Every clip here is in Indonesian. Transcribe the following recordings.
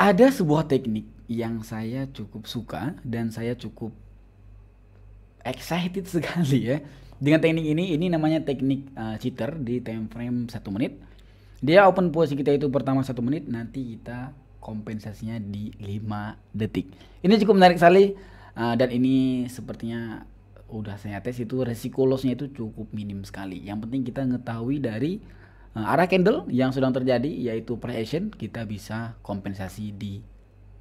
Ada sebuah teknik yang saya cukup suka dan saya cukup excited sekali ya. Dengan teknik ini namanya teknik cheater di time frame 1 menit. Dia open posisi kita itu pertama 1 menit, nanti kita kompensasinya di 5 detik. Ini cukup menarik sekali dan ini sepertinya udah saya tes, itu resiko lossnya itu cukup minim sekali. Yang penting kita mengetahui dari arah candle yang sedang terjadi, yaitu price action, kita bisa kompensasi di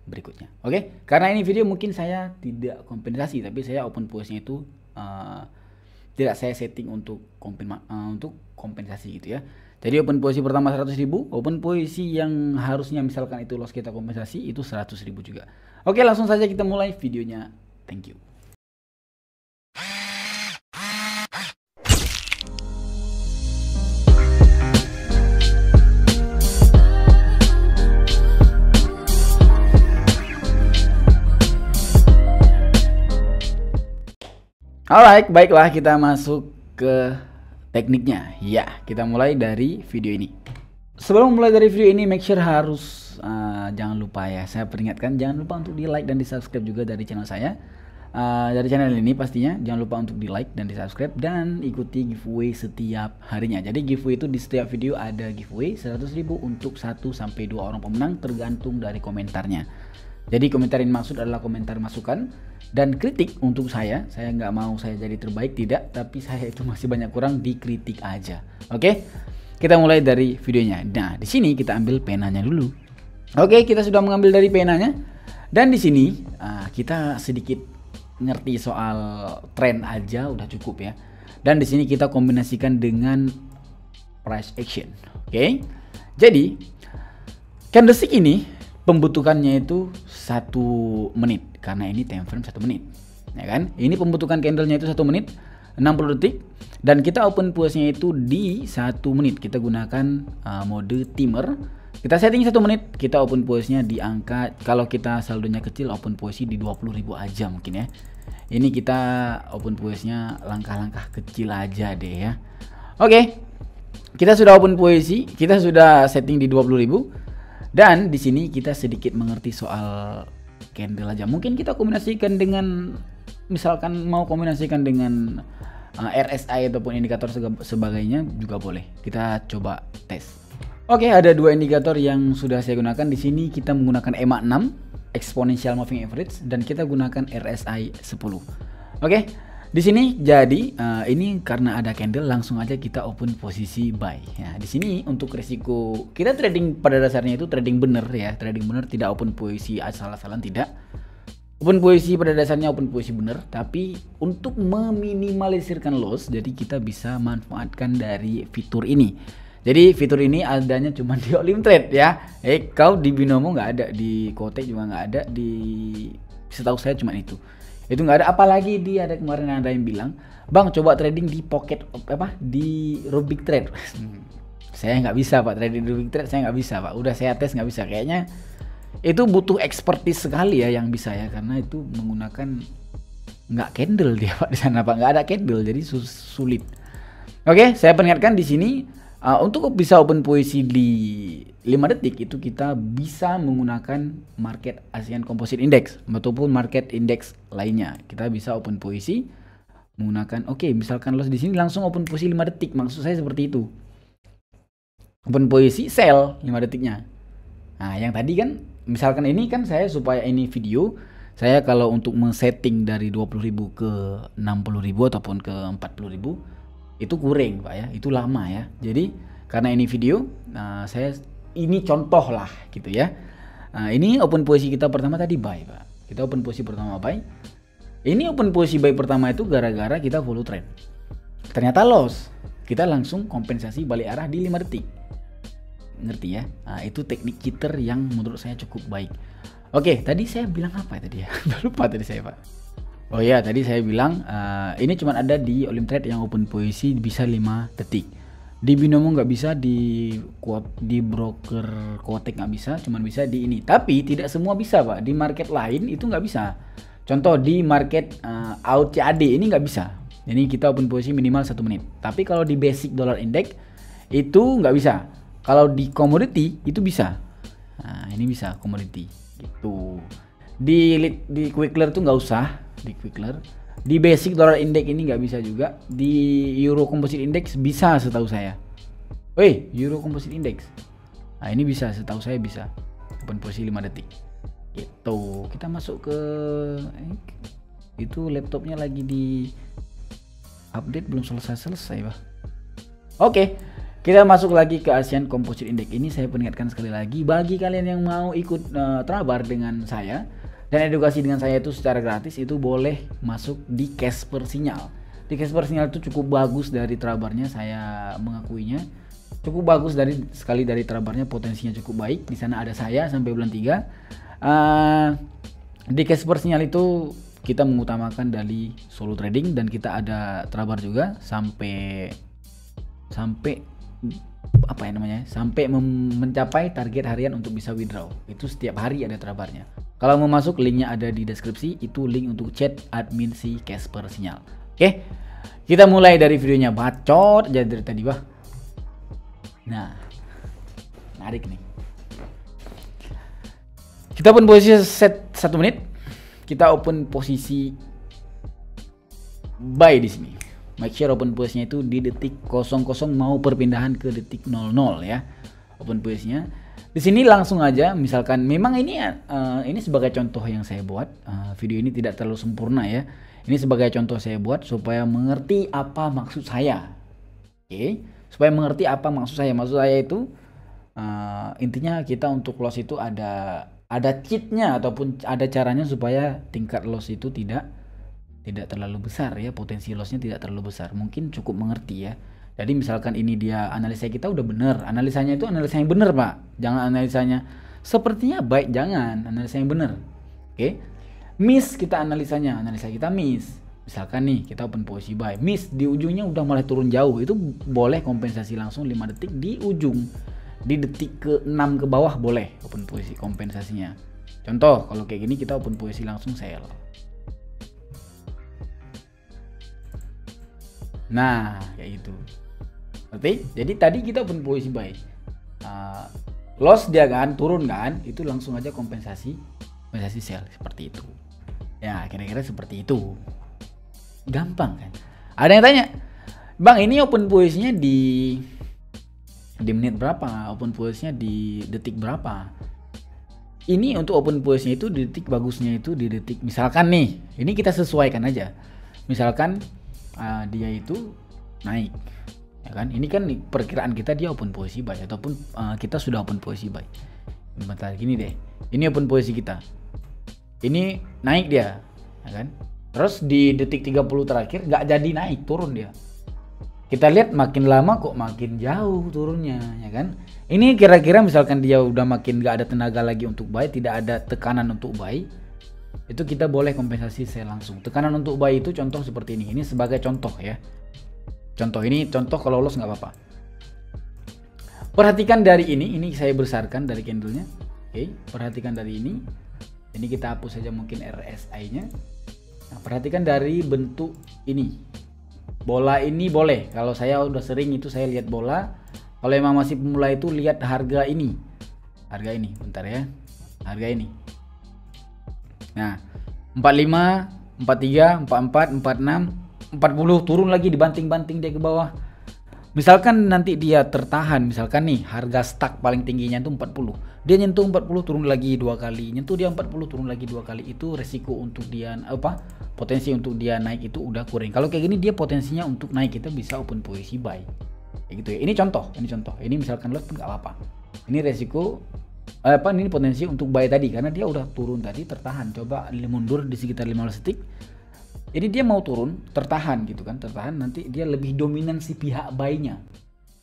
berikutnya. Oke, karena ini video mungkin saya tidak kompensasi, tapi saya open posisinya itu tidak saya setting untuk kompensasi gitu ya. Jadi open posisi pertama 100.000, open posisi yang harusnya misalkan itu loss kita kompensasi itu 100.000 juga. Oke, langsung saja kita mulai videonya. Thank you. Alright, baiklah kita masuk ke tekniknya. Ya, kita mulai dari video ini. Sebelum mulai dari video ini, make sure harus jangan lupa ya, saya peringatkan jangan lupa untuk di like dan di subscribe juga dari channel saya. Dari channel ini pastinya jangan lupa untuk di like dan di subscribe dan ikuti giveaway setiap harinya. Jadi giveaway itu di setiap video ada giveaway 100.000 untuk 1 sampai 2 orang pemenang tergantung dari komentarnya. Jadi komentar yang maksud adalah komentar masukan dan kritik untuk saya nggak mau saya jadi terbaik, tidak, tapi saya itu masih banyak kurang, dikritik aja. Oke, kita mulai dari videonya. Nah, di sini kita ambil penanya dulu. Oke, kita sudah mengambil dari penanya dan di sini kita sedikit ngerti soal tren aja udah cukup ya. Dan di sini kita kombinasikan dengan price action. Oke, jadi candlestick ini pembutuhannya itu 1 menit karena ini time frame 1 menit ya kan. Ini pembutuhan candlenya itu 1 menit 60 detik dan kita open posisinya itu di 1 menit. Kita gunakan mode timer, kita setting 1 menit, kita open posisinya di angka, kalau kita saldonya kecil open posisi di 20.000 aja mungkin ya. Ini kita open posisinya langkah-langkah kecil aja deh ya. Oke, kita sudah open posisi, kita sudah setting di 20.000. Dan di sini kita sedikit mengerti soal candle aja. Mungkin kita kombinasikan dengan, misalkan mau kombinasikan dengan RSI ataupun indikator sebagainya juga boleh. Kita coba tes. Oke, ada 2 indikator yang sudah saya gunakan. Di sini kita menggunakan EMA 6 Exponential Moving Average dan kita gunakan RSI 10. Oke. Di sini jadi ini karena ada candle langsung aja kita open posisi buy. Ya, di sini untuk risiko kita trading pada dasarnya itu trading bener ya, trading bener, tidak open posisi asal-asalan, tidak. Open posisi pada dasarnya open posisi bener, tapi untuk meminimalisirkan loss, jadi kita bisa manfaatkan dari fitur ini. Jadi fitur ini adanya cuma di Olim Trade ya. Kau di Binomo nggak ada, di Kotek juga nggak ada, di setahu saya cuma itu nggak ada. Apalagi dia ada kemarin ada yang bilang, bang coba trading di pocket di Rubik Trade. Saya nggak bisa pak, trading di Rubik Trade saya nggak bisa pak, udah saya tes nggak bisa. Kayaknya itu butuh expertise sekali ya yang bisa ya, karena itu menggunakan nggak candle dia pak di sana pak, nggak ada candle, jadi sulit. Oke, saya peringatkan di sini untuk bisa open posisi di 5 detik itu kita bisa menggunakan market ASEAN Composite Index ataupun market index lainnya. Kita bisa open posisi menggunakan, misalkan loss di sini langsung open posisi 5 detik. Maksud saya seperti itu. Open posisi sell 5 detiknya. Nah, yang tadi kan misalkan ini kan saya supaya ini video, saya kalau untuk men-setting dari 20.000 ke 60.000 ataupun ke 40.000 itu kurang pak ya, itu lama ya. Jadi karena ini video, saya ini contoh lah gitu ya. Ini open posisi kita pertama tadi buy pak, kita open posisi pertama buy. Ini open posisi buy pertama itu gara-gara kita follow trend, ternyata loss, kita langsung kompensasi balik arah di 5 detik. Ngerti ya? Itu teknik cheater yang menurut saya cukup baik. Oke, tadi saya bilang apa ya tadi ya? Lupa tadi saya pak. Oh ya, tadi saya bilang ini cuma ada di Olim Trade yang open posisi bisa 5 detik. Di Binomo nggak bisa, di broker Kotek nggak bisa, cuma bisa di ini. Tapi tidak semua bisa pak. Di market lain itu nggak bisa. Contoh di market out CAD ini nggak bisa. Ini kita open posisi minimal 1 menit. Tapi kalau di basic dollar index itu nggak bisa. Kalau di commodity itu bisa. Nah, ini bisa commodity gitu. Di quick clear tuh nggak usah, di quick clear. Di basic dollar index ini nggak bisa juga. Di euro composite index bisa setahu saya. Euro composite index. Nah, ini bisa setahu saya bisa. Open posisi 5 detik. Gitu. Kita masuk ke itu laptopnya lagi di update, belum selesai Pak. Oke. Kita masuk lagi ke ASEAN Composite Index. Ini saya peringatkan sekali lagi bagi kalian yang mau ikut trabar dengan saya dan edukasi dengan saya itu secara gratis, itu boleh masuk di Casper Sinyal. Di Casper Sinyal itu cukup bagus dari trabarnya, saya mengakuinya. Cukup bagus sekali dari trabarnya, potensinya cukup baik. Di sana ada saya sampai bulan 3. Di Casper Sinyal itu kita mengutamakan dari solo trading dan kita ada trabar juga sampai mencapai target harian untuk bisa withdraw. Itu setiap hari ada trabarnya. Kalau mau masuk, linknya ada di deskripsi. Itu link untuk chat admin si Casper Sinyal. Oke, kita mulai dari videonya. Bacot aja dari tadi Bah. Nah, menarik nih. Kita open posisi set 1 menit. Kita open posisi buy di sini. Make sure open posisinya itu di detik 00 mau perpindahan ke detik 00 ya. Open posisinya. Di sini langsung aja, misalkan memang ini sebagai contoh yang saya buat. Video ini tidak terlalu sempurna ya. Ini sebagai contoh saya buat supaya mengerti apa maksud saya. Oke, supaya mengerti apa maksud saya. Maksud saya itu intinya kita untuk loss itu ada cheatnya ataupun ada caranya supaya tingkat loss itu tidak terlalu besar ya, potensi lossnya tidak terlalu besar. Mungkin cukup mengerti ya. Jadi misalkan ini dia analisa kita udah bener, analisanya itu analisa yang bener Pak, jangan analisanya sepertinya baik, jangan, analisa yang bener. Oke, miss kita analisa kita miss. Misalkan nih kita open posisi buy, miss di ujungnya udah mulai turun jauh, itu boleh kompensasi langsung 5 detik di ujung, di detik ke 6 ke bawah boleh open posisi kompensasinya. Contoh kalau kayak gini kita open posisi langsung sell. Nah, kayak gitu. Berarti, jadi tadi kita open posisi buy, loss dia kan, turun kan, itu langsung aja kompensasi sell seperti itu. Ya, kira-kira seperti itu. Gampang kan? Ada yang tanya, Bang, ini open posisinya di menit berapa? Open posisinya di detik berapa? Ini untuk open posisinya itu di detik bagusnya itu di detik, misalkan nih, ini kita sesuaikan aja. Misalkan dia itu naik ya kan, ini kan perkiraan kita dia open posisi buy ataupun kita sudah open posisi buy. Bentar gini deh, ini open posisi kita, ini naik dia ya kan, terus di detik 30 terakhir nggak jadi naik, turun dia. Kita lihat makin lama kok makin jauh turunnya ya kan. Ini kira-kira misalkan dia udah makin nggak ada tenaga lagi untuk buy, tidak ada tekanan untuk buy, itu kita boleh kompensasi sell langsung. Tekanan untuk buy itu contoh seperti ini. Ini sebagai contoh ya. Contoh kalau loss nggak apa-apa. Perhatikan dari ini saya besarkan dari candlenya. Oke, perhatikan dari ini. Ini kita hapus saja mungkin RSI-nya. Nah, perhatikan dari bentuk ini. Bola ini boleh. Kalau saya udah sering itu saya lihat bola. Kalau emang masih pemula itu lihat harga ini. Harga ini, bentar ya. Harga ini. Nah, 45, 43, 44, 46, 40 turun lagi, dibanting-banting dia ke bawah. Misalkan nanti dia tertahan, misalkan nih harga stuck paling tingginya itu 40. Dia nyentuh 40 turun lagi 2 kali, nyentuh dia 40 turun lagi 2 kali. Itu resiko untuk dia potensi untuk dia naik itu udah kurang. Kalau kayak gini dia potensinya untuk naik, kita bisa open posisi buy. Kayak gitu ya. Ini contoh. Ini misalkan loss pun enggak apa-apa. Ini resiko ini potensi untuk buy tadi karena dia udah turun tadi, tertahan. Coba mundur di sekitar 15 detik. Jadi dia mau turun, tertahan gitu kan, tertahan, nanti dia lebih dominan si pihak buy-nya.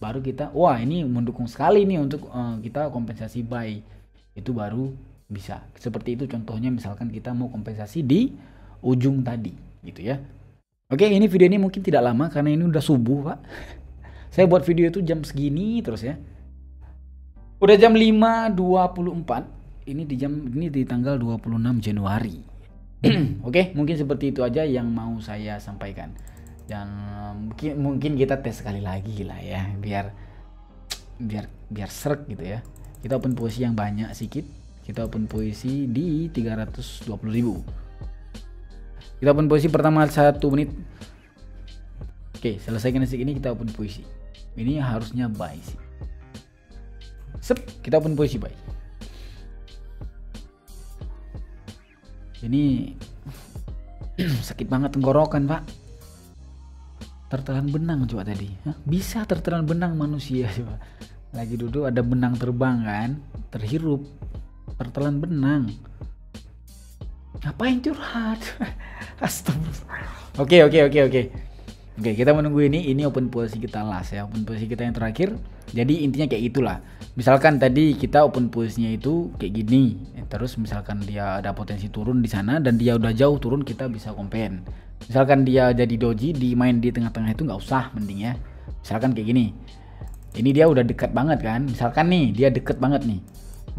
Baru kita, wah ini mendukung sekali nih untuk kita kompensasi buy. Itu baru bisa. Seperti itu contohnya, misalkan kita mau kompensasi di ujung tadi gitu ya. Oke, ini video ini mungkin tidak lama karena ini udah subuh, Pak. Saya buat video itu jam segini terus ya. Udah jam 5.24. Ini di tanggal 26 Januari. Oke, mungkin seperti itu aja yang mau saya sampaikan. Dan mungkin kita tes sekali lagi lah ya, biar seret gitu ya. Kita open posisi yang banyak sedikit. Kita open posisi di 320.000. Kita open posisi pertama 1 menit. Oke, selesaikan detik ini kita open posisi. Ini harusnya buy sih. Sep, kita open posisi buy. Ini sakit banget tenggorokan, Pak. Tertelan benang coba tadi. Hah? Bisa tertelan benang manusia coba. Lagi duduk ada benang terbang kan, terhirup. Tertelan benang. Ngapain curhat? Astagfirullah. Oke, kita menunggu ini open posisi kita last ya, open posisi kita yang terakhir. Jadi intinya kayak itulah. Misalkan tadi kita open posisinya itu kayak gini, terus misalkan dia ada potensi turun di sana dan dia udah jauh turun, kita bisa kompen. Misalkan dia jadi doji, di main di tengah-tengah itu nggak usah, mending ya. Misalkan kayak gini, ini dia udah dekat banget kan. Misalkan nih dia deket banget nih.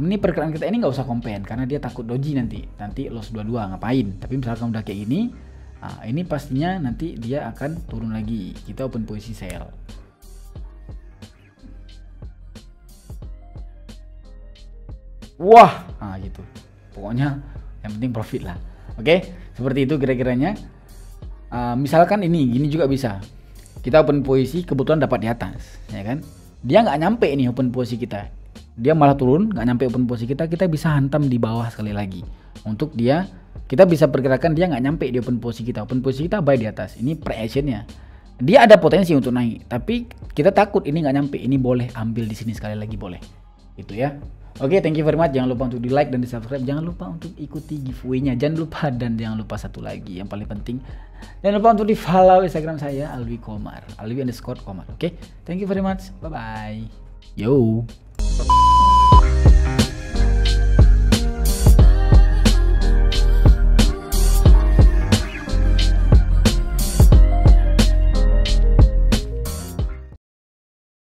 Ini perkiraan kita ini nggak usah kompen karena dia takut doji nanti loss 22 ngapain. Tapi misalkan udah kayak gini, nah, ini pastinya nanti dia akan turun lagi. Kita open posisi sell. Wah, nah gitu. Pokoknya yang penting profit lah. Oke, seperti itu kira-kiranya. Misalkan ini juga bisa. Kita open posisi kebetulan dapat di atas, ya kan? Dia nggak nyampe ini open posisi kita. Dia malah turun, nggak nyampe open posisi kita. Kita bisa hantam di bawah sekali lagi. Untuk dia, kita bisa perkirakan dia nggak nyampe di open posisi kita. Open posisi kita buy di atas. Ini pre-actionnya. Dia ada potensi untuk naik, tapi kita takut ini nggak nyampe. Ini boleh ambil di sini sekali lagi boleh. Itu ya. Oke, thank you very much. Jangan lupa untuk di like dan di subscribe. Jangan lupa untuk ikuti giveaway-nya. Jangan lupa, dan jangan lupa satu lagi yang paling penting. Jangan lupa untuk di follow Instagram saya, Alwi Komar, Alwi_Komar. Oke, thank you very much. Bye bye. Yo.